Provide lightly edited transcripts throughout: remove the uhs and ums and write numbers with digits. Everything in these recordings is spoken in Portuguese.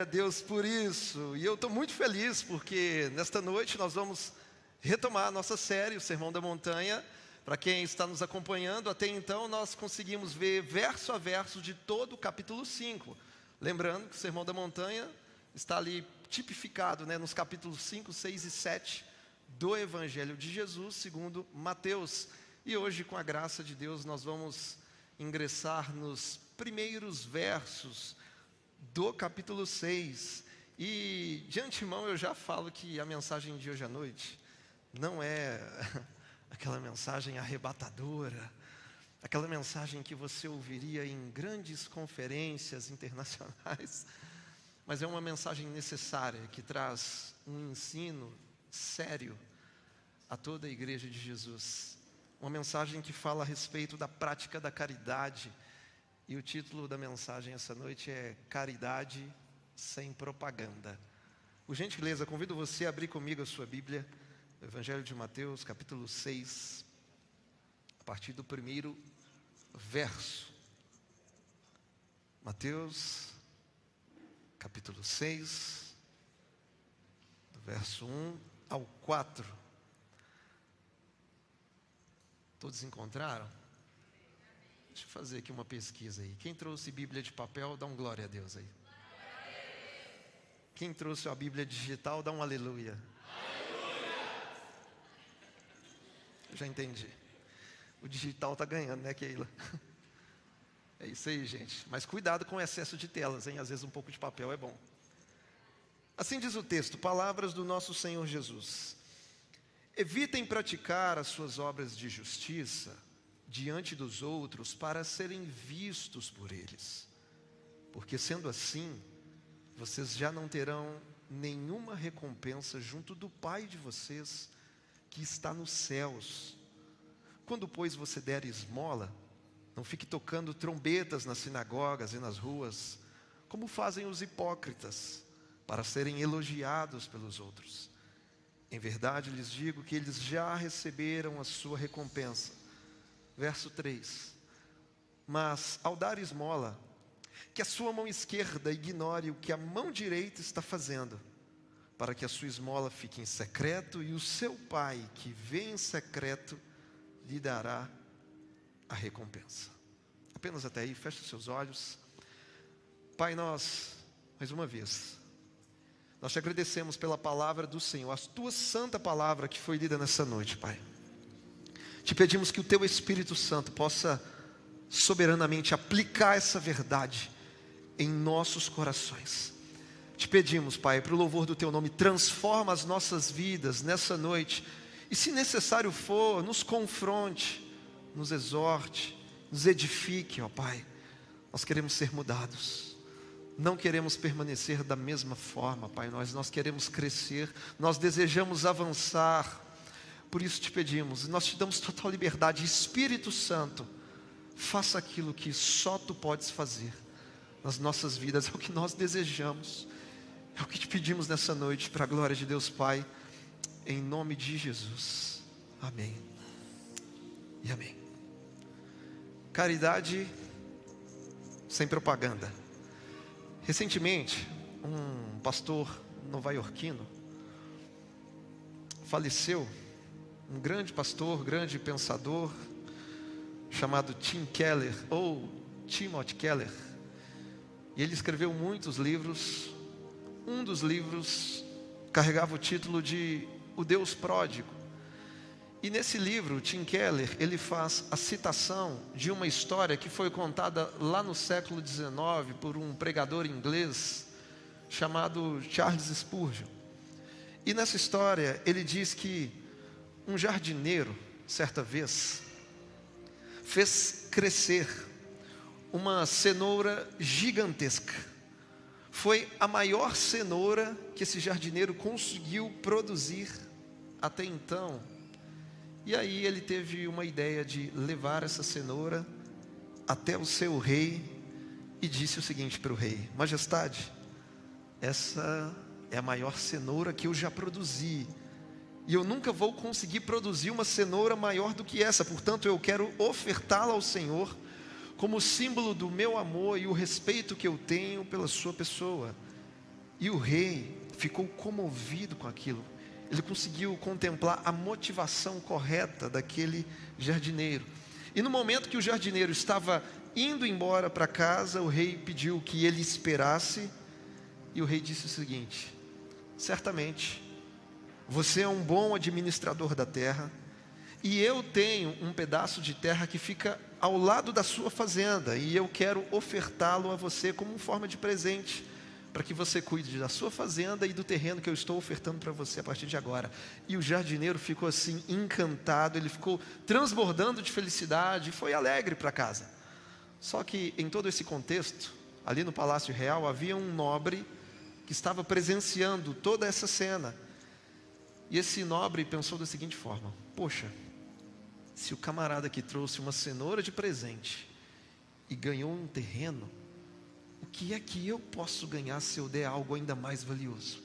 A Deus por isso, e eu estou muito feliz porque nesta noite nós vamos retomar a nossa série, o Sermão da Montanha. Para quem está nos acompanhando, até então nós conseguimos ver verso a verso de todo o capítulo 5. Lembrando que o Sermão da Montanha está ali tipificado, nos capítulos 5, 6 e 7 do Evangelho de Jesus, segundo Mateus. E hoje, com a graça de Deus, nós vamos ingressar nos primeiros versos do capítulo 6, e de antemão eu já falo que a mensagem de hoje à noite não é aquela mensagem arrebatadora, aquela mensagem que você ouviria em grandes conferências internacionais, mas é uma mensagem necessária, que traz um ensino sério a toda a igreja de Jesus, uma mensagem que fala a respeito da prática da caridade. E o título da mensagem essa noite é Caridade sem Propaganda. Por gentileza, convido você a abrir comigo a sua Bíblia, o Evangelho de Mateus, capítulo 6, a partir do primeiro verso. Mateus, capítulo 6, do verso 1 ao 4. Todos encontraram? Deixa eu fazer aqui uma pesquisa aí. Quem trouxe Bíblia de papel, dá um glória a Deus aí. Quem trouxe a Bíblia digital, dá um aleluia. Já entendi. O digital está ganhando, né, Keila? É isso aí, gente. Mas cuidado com o excesso de telas, hein? Às vezes um pouco de papel é bom. Assim diz o texto, palavras do nosso Senhor Jesus. Evitem praticar as suas obras de justiça diante dos outros para serem vistos por eles, porque sendo assim, vocês já não terão nenhuma recompensa junto do Pai de vocês que está nos céus. Quando, pois, você der esmola, não fique tocando trombetas nas sinagogas e nas ruas, como fazem os hipócritas, para serem elogiados pelos outros. Em verdade lhes digo que eles já receberam a sua recompensa. Verso 3, mas ao dar esmola, que a sua mão esquerda ignore o que a mão direita está fazendo, para que a sua esmola fique em secreto, e o seu Pai, que vê em secreto, lhe dará a recompensa. Apenas até aí, feche os seus olhos. Pai, nós, mais uma vez, nós te agradecemos pela palavra do Senhor, a tua santa palavra que foi lida nessa noite, Pai. Te pedimos que o Teu Espírito Santo possa soberanamente aplicar essa verdade em nossos corações. Te pedimos, Pai, para o louvor do Teu nome, transforma as nossas vidas nessa noite. E se necessário for, nos confronte, nos exorte, nos edifique, ó Pai. Nós queremos ser mudados. Não queremos permanecer da mesma forma, Pai. Nós queremos crescer, nós desejamos avançar. Por isso te pedimos, nós te damos total liberdade. Espírito Santo, faça aquilo que só Tu podes fazer nas nossas vidas. É o que nós desejamos, é o que te pedimos nessa noite, para a glória de Deus Pai, em nome de Jesus. Amém e amém. Caridade sem propaganda. Recentemente, um pastor novaiorquino faleceu. Um grande pastor, grande pensador, chamado Tim Keller, ou Timothy Keller. E ele escreveu muitos livros. Um dos livros carregava o título de O Deus Pródigo. E nesse livro, Tim Keller, ele faz a citação de uma história que foi contada lá no século XIX por um pregador inglês chamado Charles Spurgeon. E nessa história, ele diz que um jardineiro, certa vez, fez crescer uma cenoura gigantesca. Foi a maior cenoura que esse jardineiro conseguiu produzir até então. E aí ele teve uma ideia de levar essa cenoura até o seu rei e disse o seguinte para o rei: Majestade, essa é a maior cenoura que eu já produzi. E eu nunca vou conseguir produzir uma cenoura maior do que essa. Portanto, eu quero ofertá-la ao Senhor como símbolo do meu amor e o respeito que eu tenho pela sua pessoa. E o rei ficou comovido com aquilo. Ele conseguiu contemplar a motivação correta daquele jardineiro. E no momento que o jardineiro estava indo embora para casa, o rei pediu que ele esperasse. E o rei disse o seguinte: certamente, você é um bom administrador da terra, e eu tenho um pedaço de terra que fica ao lado da sua fazenda, e eu quero ofertá-lo a você como forma de presente, para que você cuide da sua fazenda e do terreno que eu estou ofertando para você a partir de agora. E o jardineiro ficou assim encantado, ele ficou transbordando de felicidade e foi alegre para casa. Só que em todo esse contexto, ali no Palácio Real, havia um nobre que estava presenciando toda essa cena. E esse nobre pensou da seguinte forma: poxa, se o camarada que trouxe uma cenoura de presente e ganhou um terreno, o que é que eu posso ganhar se eu der algo ainda mais valioso?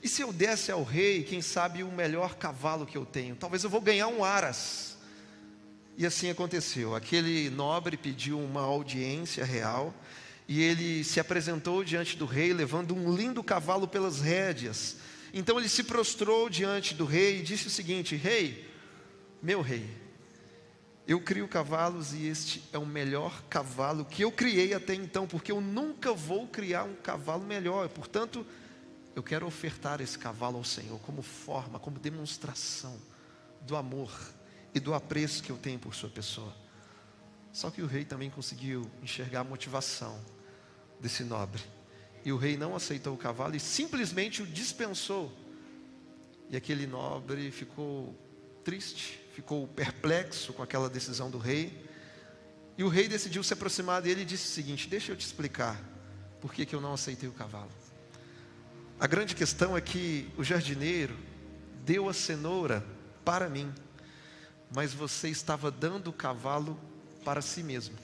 E se eu desse ao rei, quem sabe, o melhor cavalo que eu tenho? Talvez eu vou ganhar um aras. E assim aconteceu. Aquele nobre pediu uma audiência real, e ele se apresentou diante do rei, levando um lindo cavalo pelas rédeas. Então ele se prostrou diante do rei e disse o seguinte: rei, meu rei, eu crio cavalos e este é o melhor cavalo que eu criei até então, porque eu nunca vou criar um cavalo melhor. Portanto, eu quero ofertar esse cavalo ao Senhor como forma, como demonstração do amor e do apreço que eu tenho por sua pessoa. Só que o rei também conseguiu enxergar a motivação desse nobre. E o rei não aceitou o cavalo e simplesmente o dispensou. E aquele nobre ficou triste, ficou perplexo com aquela decisão do rei. E o rei decidiu se aproximar dele e disse o seguinte: deixa eu te explicar por que eu não aceitei o cavalo. A grande questão é que o jardineiro deu a cenoura para mim, mas você estava dando o cavalo para si mesmo.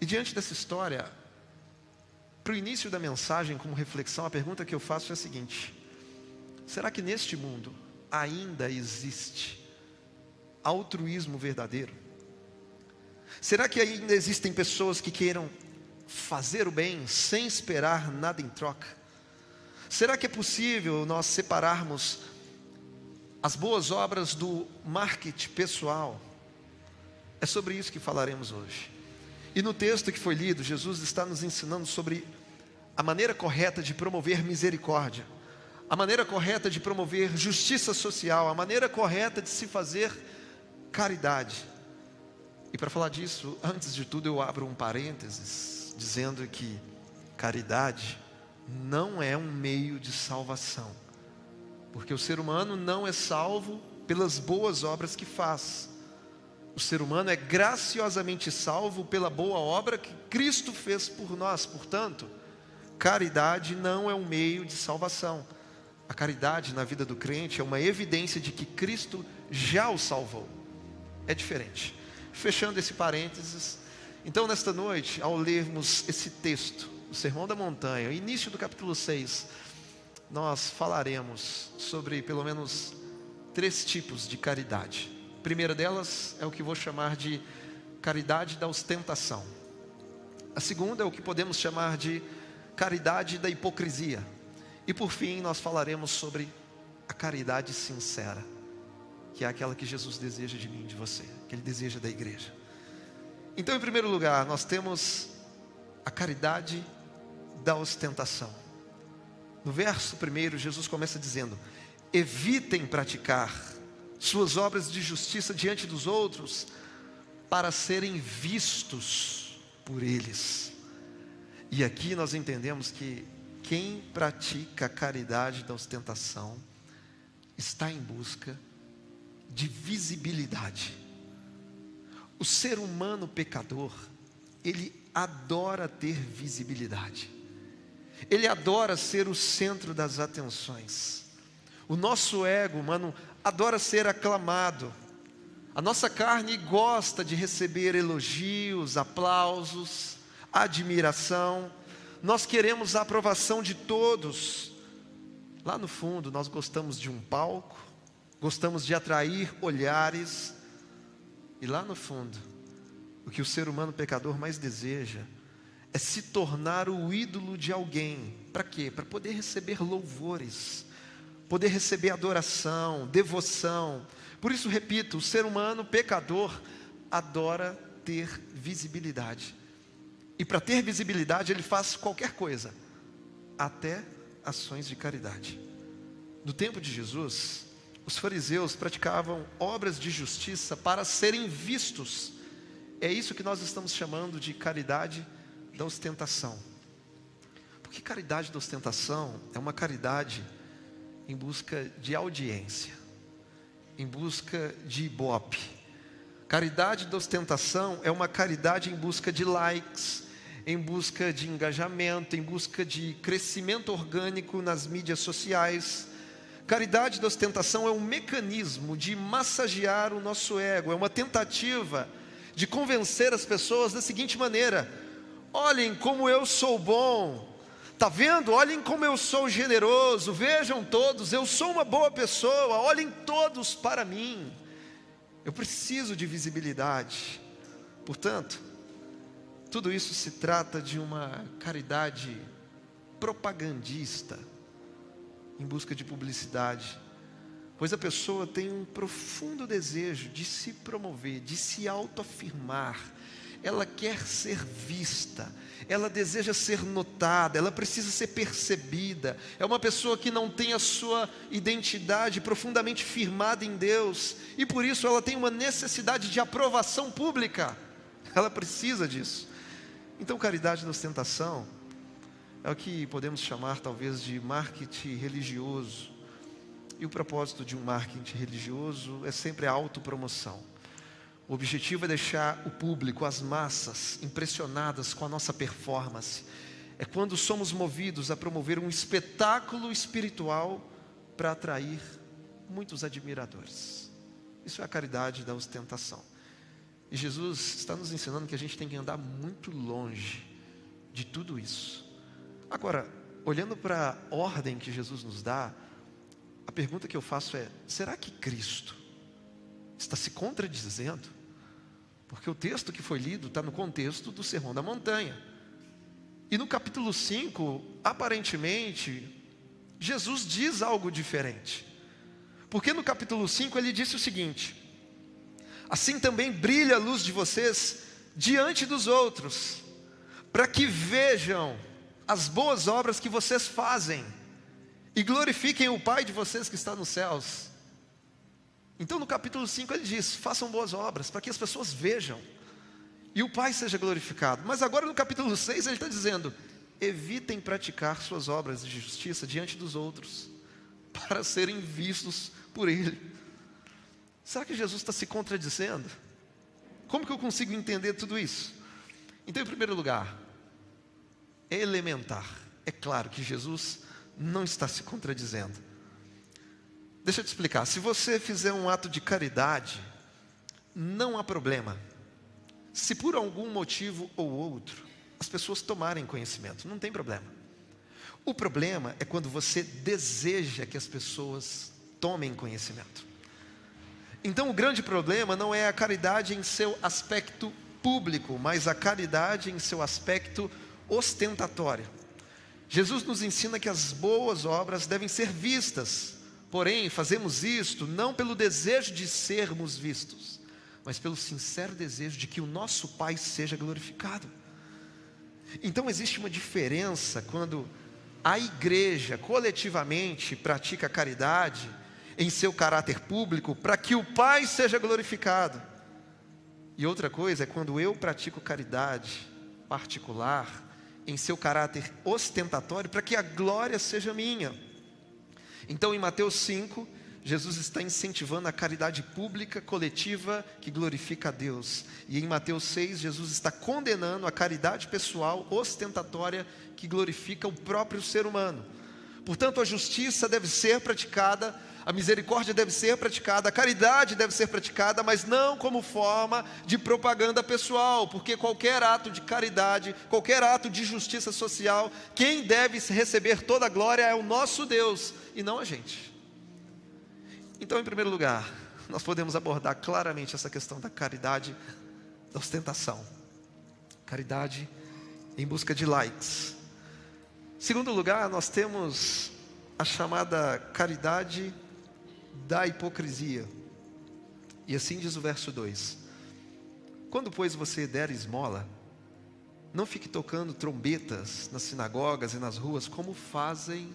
E diante dessa história, para o início da mensagem, como reflexão, a pergunta que eu faço é a seguinte: será que neste mundo ainda existe altruísmo verdadeiro? Será que ainda existem pessoas que queiram fazer o bem sem esperar nada em troca? Será que é possível nós separarmos as boas obras do marketing pessoal? É sobre isso que falaremos hoje. E no texto que foi lido, Jesus está nos ensinando sobre a maneira correta de promover misericórdia, a maneira correta de promover justiça social, a maneira correta de se fazer caridade. E para falar disso, antes de tudo eu abro um parênteses, dizendo que caridade não é um meio de salvação, porque o ser humano não é salvo pelas boas obras que faz. O ser humano é graciosamente salvo pela boa obra que Cristo fez por nós. Portanto, caridade não é um meio de salvação. A caridade na vida do crente é uma evidência de que Cristo já o salvou. É diferente. Fechando esse parênteses, então nesta noite, ao lermos esse texto, o Sermão da Montanha, início do capítulo 6, nós falaremos sobre pelo menos 3 tipos de caridade. A primeira delas é o que vou chamar de caridade da ostentação. A segunda é o que podemos chamar de caridade da hipocrisia. E por fim, nós falaremos sobre a caridade sincera, que é aquela que Jesus deseja de mim e de você, que Ele deseja da igreja. Então, em primeiro lugar, nós temos a caridade da ostentação. No verso 1, Jesus começa dizendo: evitem praticar suas obras de justiça diante dos outros, para serem vistos por eles. E aqui nós entendemos que quem pratica a caridade da ostentação está em busca de visibilidade. O ser humano pecador, ele adora ter visibilidade. Ele adora ser o centro das atenções. O nosso ego humano adora ser aclamado. A nossa carne gosta de receber elogios, aplausos, admiração. Nós queremos a aprovação de todos. Lá no fundo, nós gostamos de um palco, gostamos de atrair olhares. E lá no fundo, o que o ser humano pecador mais deseja é se tornar o ídolo de alguém. Para quê? Para poder receber louvores, poder receber adoração, devoção. Por isso, repito, o ser humano pecador adora ter visibilidade. E para ter visibilidade, ele faz qualquer coisa, até ações de caridade. No tempo de Jesus, os fariseus praticavam obras de justiça para serem vistos. É isso que nós estamos chamando de caridade da ostentação. Porque caridade da ostentação é uma caridade em busca de audiência, em busca de ibope. Caridade da ostentação é uma caridade em busca de likes, em busca de engajamento, em busca de crescimento orgânico nas mídias sociais. Caridade da ostentação é um mecanismo de massagear o nosso ego, é uma tentativa de convencer as pessoas da seguinte maneira: olhem como eu sou bom, está vendo? Olhem como eu sou generoso, vejam todos, eu sou uma boa pessoa, olhem todos para mim. Eu preciso de visibilidade. Portanto, tudo isso se trata de uma caridade propagandista, em busca de publicidade, pois a pessoa tem um profundo desejo de se promover, de se autoafirmar. Ela quer ser vista, ela deseja ser notada, ela precisa ser percebida. É uma pessoa que não tem a sua identidade profundamente firmada em Deus, e por isso ela tem uma necessidade de aprovação pública. Ela precisa disso. Então, caridade da ostentação é o que podemos chamar talvez de marketing religioso. E o propósito de um marketing religioso é sempre a autopromoção. O objetivo é deixar o público, as massas, impressionadas com a nossa performance. É quando somos movidos a promover um espetáculo espiritual para atrair muitos admiradores. Isso é a caridade da ostentação. E Jesus está nos ensinando que a gente tem que andar muito longe de tudo isso. Agora, olhando para a ordem que Jesus nos dá, a pergunta que eu faço é: será que Cristo está se contradizendo? Porque o texto que foi lido está no contexto do Sermão da Montanha. E no capítulo 5, aparentemente, Jesus diz algo diferente. Porque no capítulo 5 ele disse o seguinte: assim também brilha a luz de vocês diante dos outros, para que vejam as boas obras que vocês fazem e glorifiquem o Pai de vocês que está nos céus. Então no capítulo 5 ele diz: façam boas obras para que as pessoas vejam e o Pai seja glorificado. Mas agora no capítulo 6 ele está dizendo: evitem praticar suas obras de justiça diante dos outros, para serem vistos por Ele. Será que Jesus está se contradizendo? Como que eu consigo entender tudo isso? Então, em primeiro lugar, é elementar. É claro que Jesus não está se contradizendo. Deixa eu te explicar. Se você fizer um ato de caridade, não há problema. Se por algum motivo ou outro as pessoas tomarem conhecimento, não tem problema. O problema é quando você deseja que as pessoas tomem conhecimento. Então o grande problema não é a caridade em seu aspecto público, mas a caridade em seu aspecto ostentatório. Jesus nos ensina que as boas obras devem ser vistas. Porém, fazemos isto não pelo desejo de sermos vistos, mas pelo sincero desejo de que o nosso Pai seja glorificado. Então existe uma diferença quando a igreja coletivamente pratica a caridade em seu caráter público para que o Pai seja glorificado. E outra coisa é quando eu pratico caridade particular em seu caráter ostentatório para que a glória seja minha. Então, em Mateus 5, Jesus está incentivando a caridade pública, coletiva, que glorifica a Deus. E em Mateus 6, Jesus está condenando a caridade pessoal, ostentatória, que glorifica o próprio ser humano. Portanto, a justiça deve ser praticada, a misericórdia deve ser praticada, a caridade deve ser praticada, mas não como forma de propaganda pessoal, porque qualquer ato de caridade, qualquer ato de justiça social, quem deve receber toda a glória é o nosso Deus e não a gente. Então, em primeiro lugar, nós podemos abordar claramente essa questão da caridade, da ostentação. Caridade em busca de likes. Segundo lugar, nós temos a chamada caridade da hipocrisia. E assim diz o verso 2: quando, pois, você der esmola, não fique tocando trombetas nas sinagogas e nas ruas, como fazem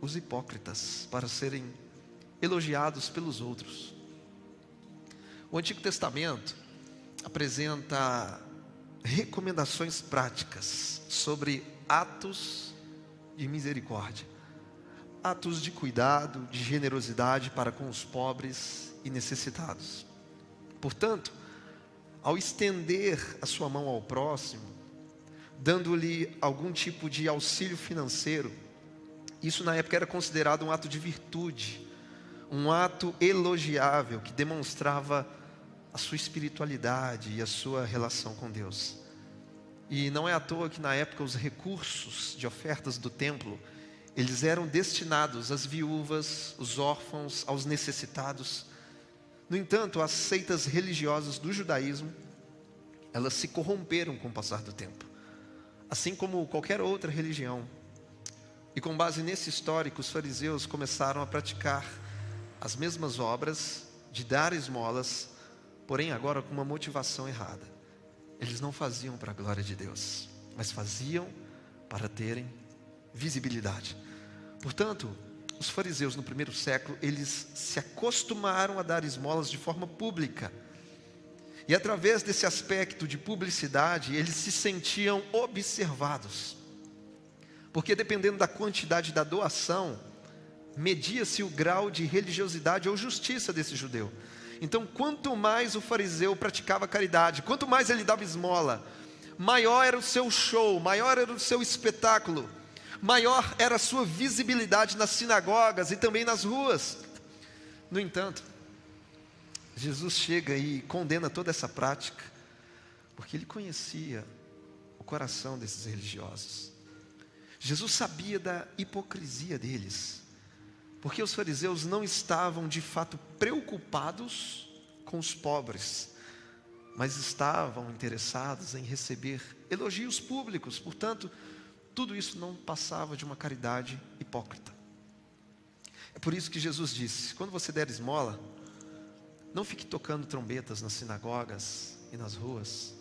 os hipócritas, para serem elogiados pelos outros. O Antigo Testamento apresenta recomendações práticas sobre atos de misericórdia, atos de cuidado, de generosidade para com os pobres e necessitados. Portanto, ao estender a sua mão ao próximo, dando-lhe algum tipo de auxílio financeiro, isso na época era considerado um ato de virtude, um ato elogiável que demonstrava a sua espiritualidade e a sua relação com Deus. E não é à toa que na época os recursos de ofertas do templo, eles eram destinados às viúvas, os órfãos, aos necessitados. No entanto, as seitas religiosas do judaísmo, elas se corromperam com o passar do tempo, assim como qualquer outra religião. E com base nesse histórico, os fariseus começaram a praticar as mesmas obras de dar esmolas, porém agora com uma motivação errada. Eles não faziam para a glória de Deus, mas faziam para terem visibilidade. Portanto, os fariseus no primeiro século, eles se acostumaram a dar esmolas de forma pública. E através desse aspecto de publicidade, eles se sentiam observados. Porque dependendo da quantidade da doação, media-se o grau de religiosidade ou justiça desse judeu. Então, quanto mais o fariseu praticava caridade, quanto mais ele dava esmola, maior era o seu show, maior era o seu espetáculo, maior era a sua visibilidade nas sinagogas e também nas ruas. No entanto, Jesus chega e condena toda essa prática, porque ele conhecia o coração desses religiosos. Jesus sabia da hipocrisia deles, porque os fariseus não estavam de fato preocupados com os pobres, mas estavam interessados em receber elogios públicos. Portanto, tudo isso não passava de uma caridade hipócrita. É por isso que Jesus disse: quando você der esmola, não fique tocando trombetas nas sinagogas e nas ruas.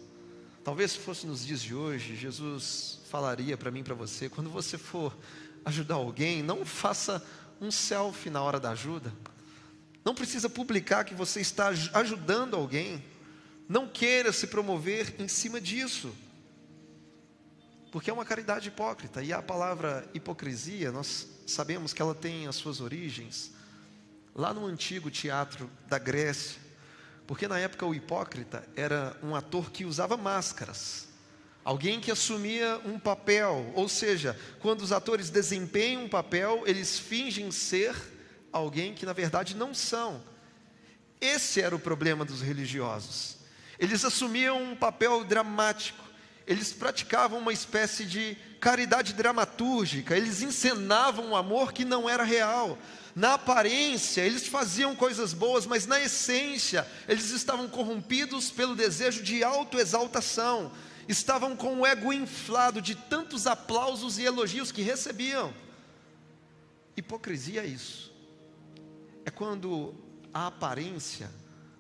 Talvez se fosse nos dias de hoje, Jesus falaria para mim e para você: quando você for ajudar alguém, não faça um selfie na hora da ajuda. Não precisa publicar que você está ajudando alguém. Não queira se promover em cima disso, porque é uma caridade hipócrita. E a palavra hipocrisia, nós sabemos que ela tem as suas origens lá no antigo teatro da Grécia, porque na época o hipócrita era um ator que usava máscaras, alguém que assumia um papel, ou seja, quando os atores desempenham um papel, eles fingem ser alguém que na verdade não são. Esse era o problema dos religiosos. Eles assumiam um papel dramático, eles praticavam uma espécie de caridade dramatúrgica, eles encenavam um amor que não era real. Na aparência, eles faziam coisas boas, mas na essência, eles estavam corrompidos pelo desejo de autoexaltação. Estavam com o ego inflado de tantos aplausos e elogios que recebiam. Hipocrisia é isso. É quando a aparência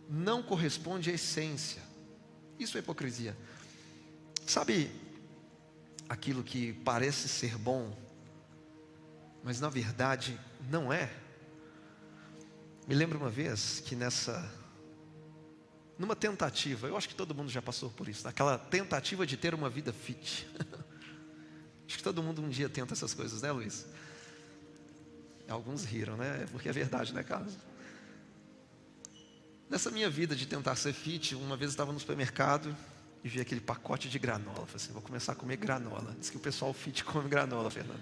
não corresponde à essência. Isso é hipocrisia. Sabe aquilo que parece ser bom, mas na verdade não é? Me lembro uma vez que numa tentativa, eu acho que todo mundo já passou por isso, naquela tentativa de ter uma vida fit. Acho que todo mundo um dia tenta essas coisas, né, Luiz? Alguns riram, né? Porque é verdade, né, Carlos? Nessa minha vida de tentar ser fit, uma vez eu estava no supermercado e vi aquele pacote de granola. Falei assim: vou começar a comer granola. Diz que o pessoal fit come granola, Fernando.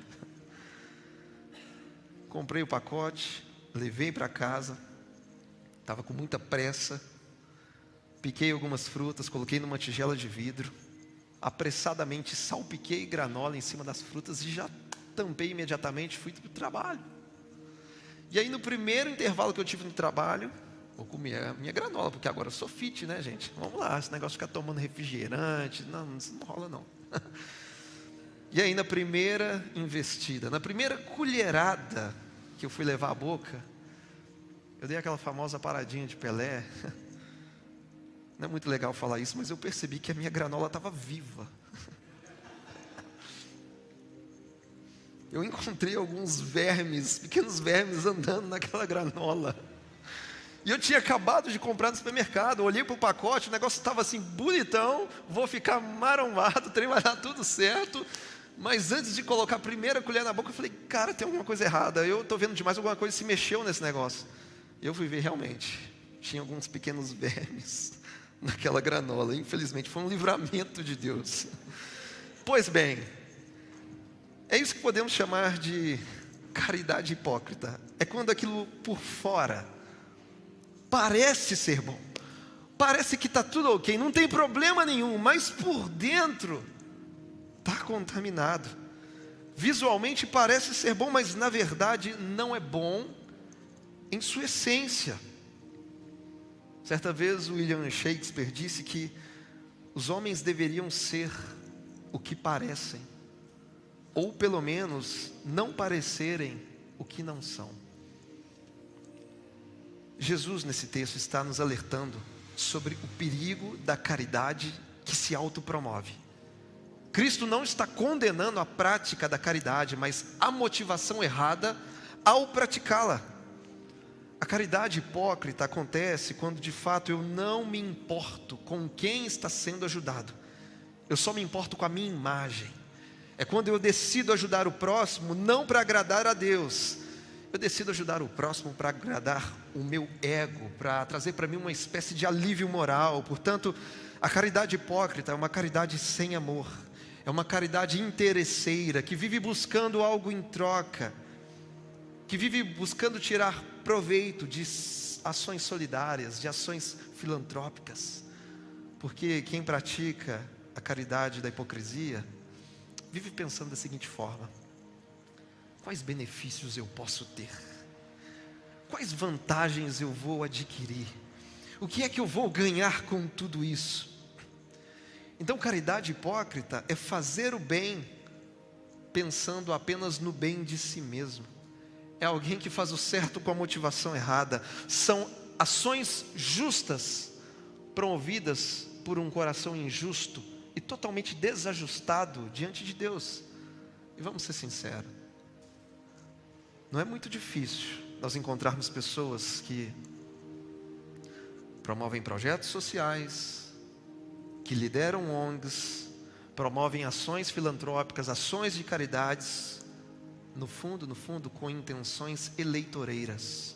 Comprei o pacote, levei para casa, estava com muita pressa, piquei algumas frutas, coloquei numa tigela de vidro, apressadamente salpiquei granola em cima das frutas e já tampei imediatamente, fui para o trabalho. E aí no primeiro intervalo que eu tive no trabalho, vou comer a minha granola, porque agora eu sou fit, né, gente? Vamos lá, esse negócio de ficar tomando refrigerante, não, isso não rola não. E aí na primeira investida, na primeira colherada que eu fui levar à boca, eu dei aquela famosa paradinha de Pelé. Não é muito legal falar isso, mas eu percebi que a minha granola estava viva. Eu encontrei alguns vermes, pequenos vermes andando naquela granola. E eu tinha acabado de comprar no supermercado. Eu olhei para o pacote, o negócio estava assim, bonitão. Vou ficar marombado, o trem vai dar tudo certo. Mas antes de colocar a primeira colher na boca, eu falei, cara, tem alguma coisa errada. Eu estou vendo demais, alguma coisa se mexeu nesse negócio. Eu fui ver realmente, tinha alguns pequenos vermes naquela granola. Infelizmente, foi um livramento de Deus. Pois bem, é isso que podemos chamar de caridade hipócrita. É quando aquilo por fora parece ser bom, parece que está tudo ok, não tem problema nenhum, mas por dentro está contaminado. Visualmente parece ser bom, mas na verdade não é bom em sua essência. Certa vez William Shakespeare disse que os homens deveriam ser o que parecem, ou pelo menos não parecerem o que não são. Jesus nesse texto está nos alertando sobre o perigo da caridade que se autopromove. Cristo não está condenando a prática da caridade, mas a motivação errada ao praticá-la. A caridade hipócrita acontece quando de fato eu não me importo com quem está sendo ajudado. Eu só me importo com a minha imagem. É quando eu decido ajudar o próximo não para agradar a Deus. Eu decido ajudar o próximo para agradar o meu ego, para trazer para mim uma espécie de alívio moral. Portanto, a caridade hipócrita é uma caridade sem amor. É uma caridade interesseira, que vive buscando algo em troca, que vive buscando tirar proveito de ações solidárias, de ações filantrópicas. Porque quem pratica a caridade da hipocrisia vive pensando da seguinte forma: quais benefícios eu posso ter? Quais vantagens eu vou adquirir? O que é que eu vou ganhar com tudo isso? Então, caridade hipócrita é fazer o bem pensando apenas no bem de si mesmo. É alguém que faz o certo com a motivação errada. São ações justas promovidas por um coração injusto e totalmente desajustado diante de Deus. E vamos ser sinceros, não é muito difícil nós encontrarmos pessoas que promovem projetos sociais, que lideram ONGs, promovem ações filantrópicas, ações de caridades, no fundo, com intenções eleitoreiras.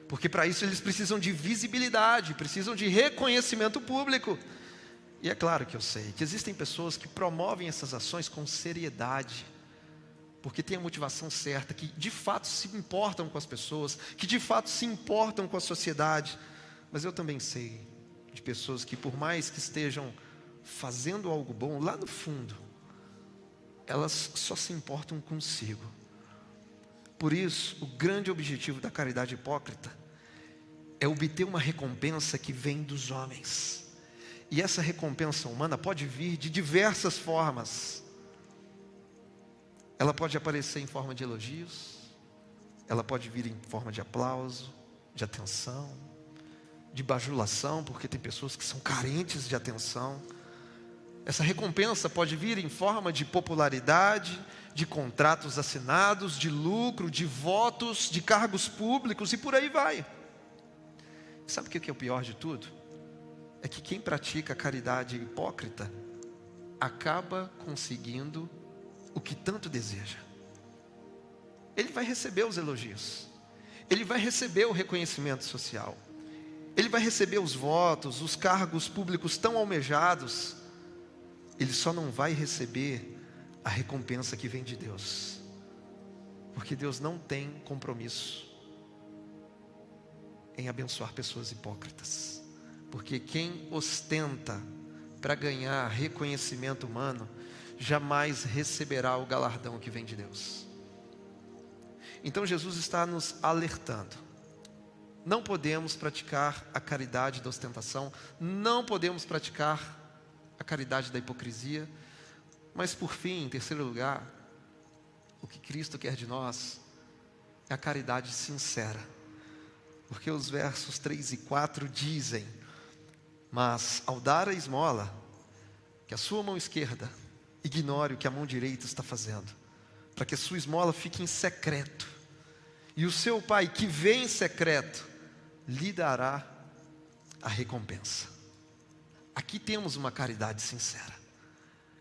Porque para isso eles precisam de visibilidade, precisam de reconhecimento público. E é claro que eu sei que existem pessoas que promovem essas ações com seriedade, porque tem a motivação certa, que de fato se importam com as pessoas, que de fato se importam com a sociedade. Mas eu também sei de pessoas que, por mais que estejam fazendo algo bom, lá no fundo, elas só se importam consigo. Por isso, o grande objetivo da caridade hipócrita é obter uma recompensa que vem dos homens. E essa recompensa humana pode vir de diversas formas. Ela pode aparecer em forma de elogios, ela pode vir em forma de aplauso, de atenção, de bajulação, porque tem pessoas que são carentes de atenção. Essa recompensa pode vir em forma de popularidade, de contratos assinados, de lucro, de votos, de cargos públicos e por aí vai. Sabe o que é o pior de tudo? É que quem pratica a caridade hipócrita acaba conseguindo o que tanto deseja. Ele vai receber os elogios, ele vai receber o reconhecimento social, ele vai receber os votos, os cargos públicos tão almejados. Ele só não vai receber a recompensa que vem de Deus, porque Deus não tem compromisso em abençoar pessoas hipócritas. Porque quem ostenta para ganhar reconhecimento humano jamais receberá o galardão que vem de Deus. Então Jesus está nos alertando: não podemos praticar a caridade da ostentação, não podemos praticar a caridade da hipocrisia, Mas por fim, em terceiro lugar, o que Cristo quer de nós é a caridade sincera. Porque os versos 3 e 4 dizem: mas ao dar a esmola, que a sua mão esquerda ignore o que a mão direita está fazendo, para que a sua esmola fique em secreto, e o seu pai que vê em secreto lhe dará a recompensa. Aqui temos uma caridade sincera.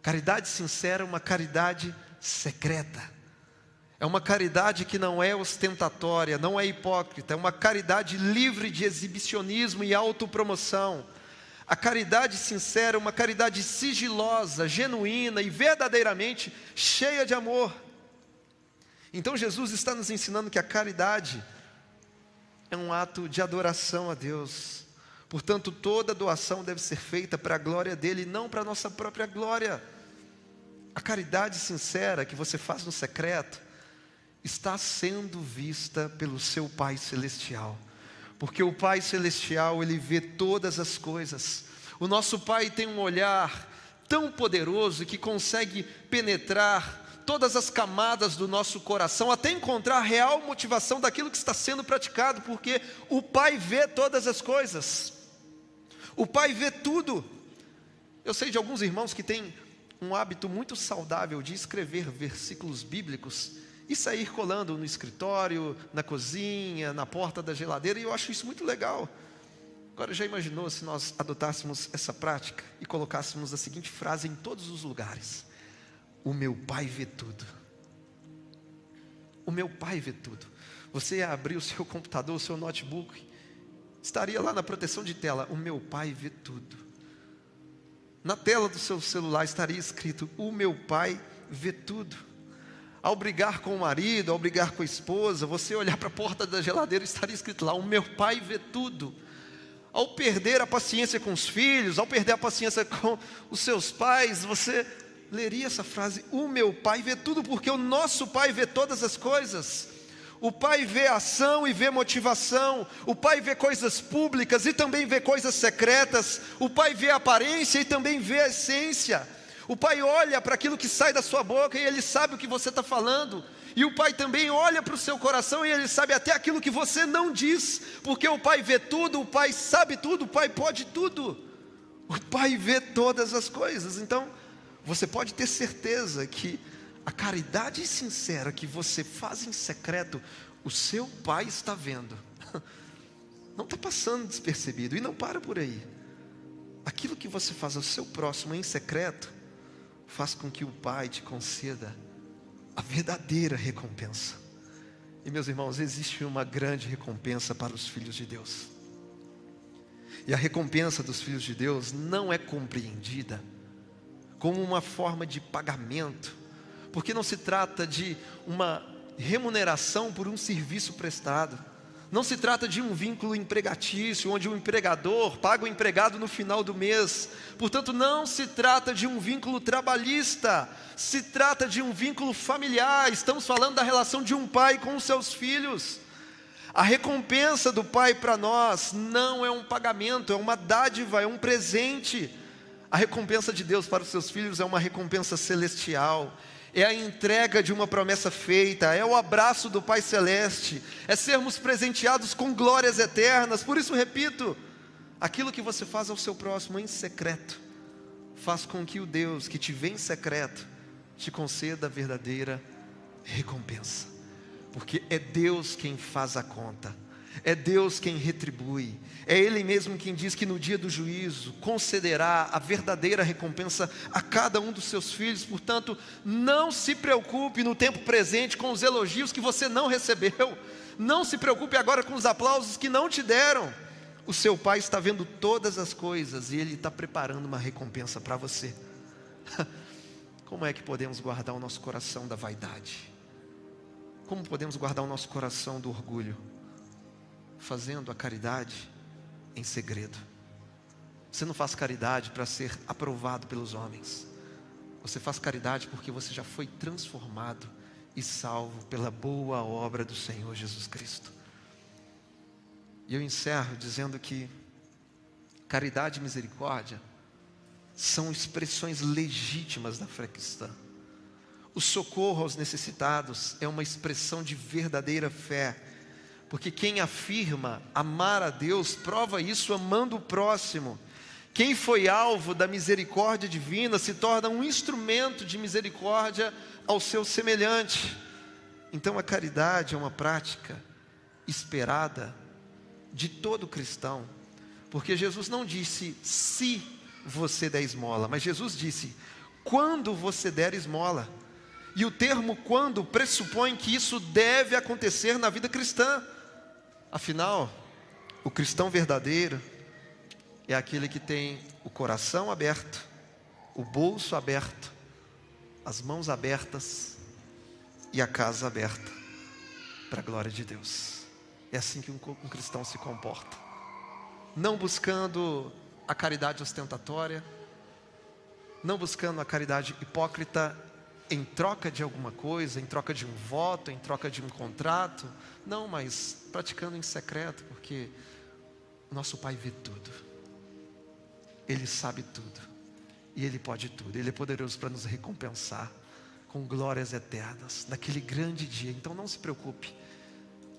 Caridade sincera é uma caridade secreta. É uma caridade que não é ostentatória, não é hipócrita, é uma caridade livre de exibicionismo e autopromoção. A caridade sincera é uma caridade sigilosa, genuína e verdadeiramente cheia de amor. Então Jesus está nos ensinando que a caridade é um ato de adoração a Deus. Portanto, toda doação deve ser feita para a glória dele e não para a nossa própria glória. A caridade sincera que você faz no secreto está sendo vista pelo seu Pai Celestial. Porque o Pai Celestial, Ele vê todas as coisas. O nosso Pai tem um olhar tão poderoso que consegue penetrar todas as camadas do nosso coração, até encontrar a real motivação daquilo que está sendo praticado, porque o Pai vê todas as coisas. O Pai vê tudo. Eu sei de alguns irmãos que têm um hábito muito saudável de escrever versículos bíblicos e sair colando no escritório, na cozinha, na porta da geladeira, e eu acho isso muito legal. Agora, já imaginou se nós adotássemos essa prática e colocássemos a seguinte frase em todos os lugares: o meu Pai vê tudo. O meu Pai vê tudo. Você ia abrir o seu computador, o seu notebook, estaria lá na proteção de tela: o meu Pai vê tudo. Na tela do seu celular estaria escrito: o meu Pai vê tudo. Ao brigar com o marido, ao brigar com a esposa, você olhar para a porta da geladeira, estaria escrito lá: o meu Pai vê tudo. Ao perder a paciência com os filhos, ao perder a paciência com os seus pais, você leria essa frase: o meu Pai vê tudo, porque o nosso Pai vê todas as coisas. O Pai vê ação e vê motivação. O Pai vê coisas públicas e também vê coisas secretas. O Pai vê a aparência e também vê a essência. O Pai olha para aquilo que sai da sua boca e Ele sabe o que você está falando. E o Pai também olha para o seu coração e Ele sabe até aquilo que você não diz. Porque o Pai vê tudo, o Pai sabe tudo, o Pai pode tudo. O Pai vê todas as coisas. Então, você pode ter certeza que a caridade sincera que você faz em secreto, o seu Pai está vendo. Não está passando despercebido. E não para por aí. Aquilo que você faz ao seu próximo em secreto faz com que o Pai te conceda a verdadeira recompensa. E meus irmãos, existe uma grande recompensa para os filhos de Deus. E a recompensa dos filhos de Deus não é compreendida como uma forma de pagamento, porque não se trata de uma remuneração por um serviço prestado. Não se trata de um vínculo empregatício, onde o empregador paga o empregado no final do mês. Portanto, não se trata de um vínculo trabalhista, se trata de um vínculo familiar. Estamos falando da relação de um pai com os seus filhos. A recompensa do Pai para nós não é um pagamento, é uma dádiva, é um presente. A recompensa de Deus para os seus filhos é uma recompensa celestial. É a entrega de uma promessa feita, é o abraço do Pai Celeste, é sermos presenteados com glórias eternas. Por isso, repito, aquilo que você faz ao seu próximo em secreto, faz com que o Deus que te vê em secreto, te conceda a verdadeira recompensa. Porque é Deus quem faz a conta, é Deus quem retribui, é Ele mesmo quem diz que no dia do juízo concederá a verdadeira recompensa a cada um dos seus filhos. Portanto, não se preocupe no tempo presente com os elogios que você não recebeu, não se preocupe agora com os aplausos que não te deram. O seu Pai está vendo todas as coisas e Ele está preparando uma recompensa para você. Como é que podemos guardar o nosso coração da vaidade? Como podemos guardar o nosso coração do orgulho? Fazendo a caridade em segredo. Você não faz caridade para ser aprovado pelos homens. Você faz caridade porque você já foi transformado e salvo pela boa obra do Senhor Jesus Cristo. E eu encerro dizendo que caridade e misericórdia são expressões legítimas da fé cristã. O socorro aos necessitados é uma expressão de verdadeira fé, porque quem afirma amar a Deus, prova isso amando o próximo. Quem foi alvo da misericórdia divina se torna um instrumento de misericórdia ao seu semelhante. Então a caridade é uma prática esperada de todo cristão, porque Jesus não disse se você der esmola, mas Jesus disse quando você der esmola. E o termo quando pressupõe que isso deve acontecer na vida cristã. Afinal, o cristão verdadeiro é aquele que tem o coração aberto, o bolso aberto, as mãos abertas e a casa aberta para a glória de Deus. É assim que um cristão se comporta, não buscando a caridade ostentatória, não buscando a caridade hipócrita em troca de alguma coisa, em troca de um voto, em troca de um contrato. Não, mas praticando em secreto, porque o nosso Pai vê tudo, Ele sabe tudo, e Ele pode tudo. Ele é poderoso para nos recompensar com glórias eternas naquele grande dia. Então não se preocupe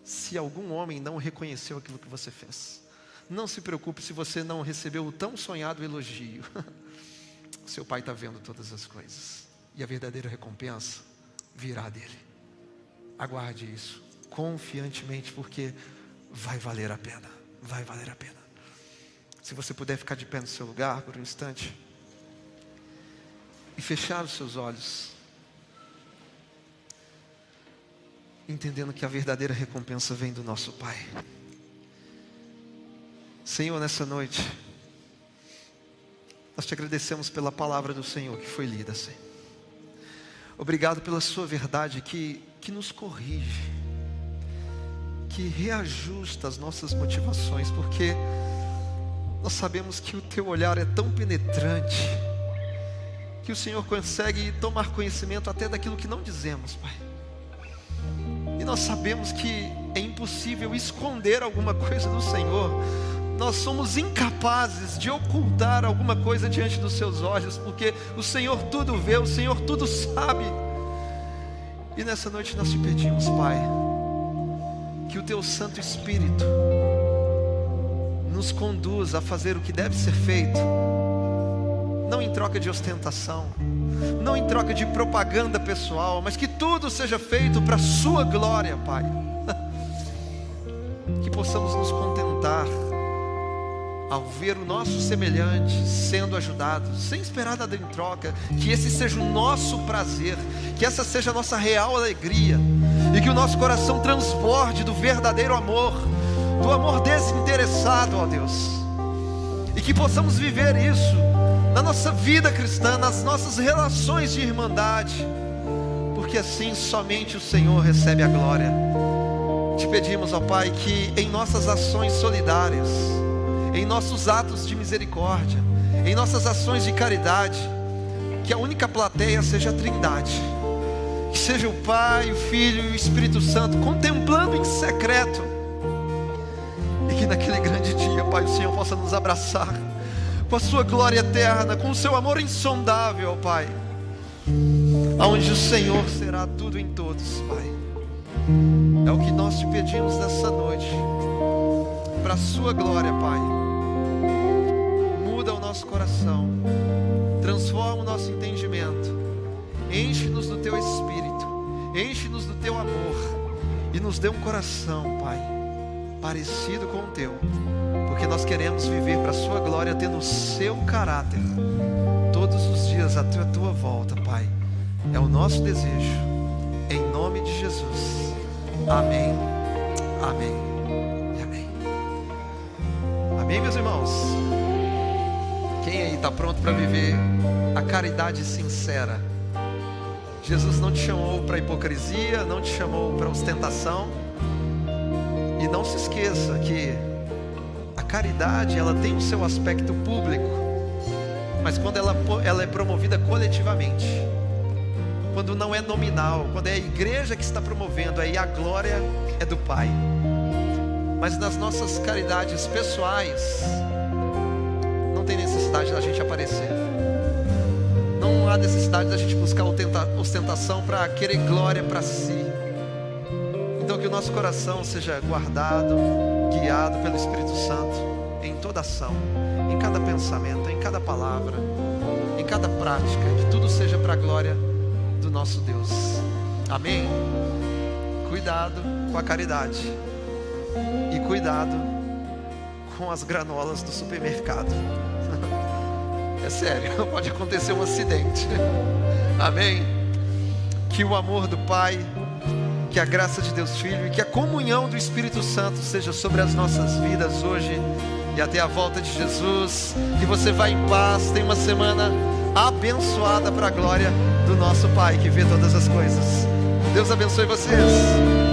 se algum homem não reconheceu aquilo que você fez. Não se preocupe se você não recebeu o tão sonhado elogio. Seu Pai está vendo todas as coisas, e a verdadeira recompensa virá dele. Aguarde isso confiantemente, porque vai valer a pena. Vai valer a pena. Se você puder ficar de pé no seu lugar por um instante e fechar os seus olhos, entendendo que a verdadeira recompensa vem do nosso Pai. Senhor, nessa noite nós te agradecemos pela palavra do Senhor que foi lida, Senhor. Obrigado pela sua verdade que nos corrige, que reajusta as nossas motivações, porque nós sabemos que o teu olhar é tão penetrante, que o Senhor consegue tomar conhecimento até daquilo que não dizemos, Pai. E nós sabemos que é impossível esconder alguma coisa do Senhor. Nós somos incapazes de ocultar alguma coisa diante dos seus olhos, porque o Senhor tudo vê, o Senhor tudo sabe. E nessa noite nós te pedimos, Pai, que o teu Santo Espírito nos conduza a fazer o que deve ser feito, não em troca de ostentação, não em troca de propaganda pessoal, mas que tudo seja feito para a sua glória, Pai. Que possamos nos contentar ao ver o nosso semelhante sendo ajudado, sem esperar nada em troca. Que esse seja o nosso prazer, que essa seja a nossa real alegria, e que o nosso coração transborde do verdadeiro amor, do amor desinteressado, ó Deus. E que possamos viver isso na nossa vida cristã, nas nossas relações de irmandade, porque assim somente o Senhor recebe a glória. Te pedimos, ó Pai, que em nossas ações solidárias, em nossos atos de misericórdia, em nossas ações de caridade, que a única plateia seja a Trindade, que seja o Pai, o Filho e o Espírito Santo contemplando em secreto, e que naquele grande dia, Pai, o Senhor possa nos abraçar com a sua glória eterna, com o seu amor insondável, ó Pai, aonde o Senhor será tudo em todos, Pai. É o que nós te pedimos nessa noite, para a sua glória, Pai. Muda o nosso coração, transforma o nosso entendimento, enche-nos do teu Espírito, enche-nos do teu amor, e nos dê um coração, Pai, parecido com o teu, porque nós queremos viver para a sua glória, tendo o seu caráter todos os dias até a tua volta, Pai. É o nosso desejo, em nome de Jesus. Amém, amém e amém. Amém, meus irmãos? Quem aí está pronto para viver a caridade sincera? Jesus não te chamou para hipocrisia, não te chamou para ostentação. E não se esqueça que a caridade, ela tem o seu aspecto público, mas quando ela é promovida coletivamente, quando não é nominal, quando é a igreja que está promovendo, aí a glória é do Pai. Mas nas nossas caridades pessoais, não tem necessidade da gente aparecer. Não há necessidade da gente buscar ostentação para querer glória para si. Então que o nosso coração seja guardado, guiado pelo Espírito Santo em toda ação, em cada pensamento, em cada palavra, em cada prática, que tudo seja para a glória do nosso Deus. Amém? Cuidado com a caridade e cuidado com as granolas do supermercado. É sério, pode acontecer um acidente. Amém? Que o amor do Pai, que a graça de Deus Filho e que a comunhão do Espírito Santo seja sobre as nossas vidas hoje e até a volta de Jesus. Que você vá em paz, tenha uma semana abençoada para a glória do nosso Pai que vê todas as coisas. Deus abençoe vocês.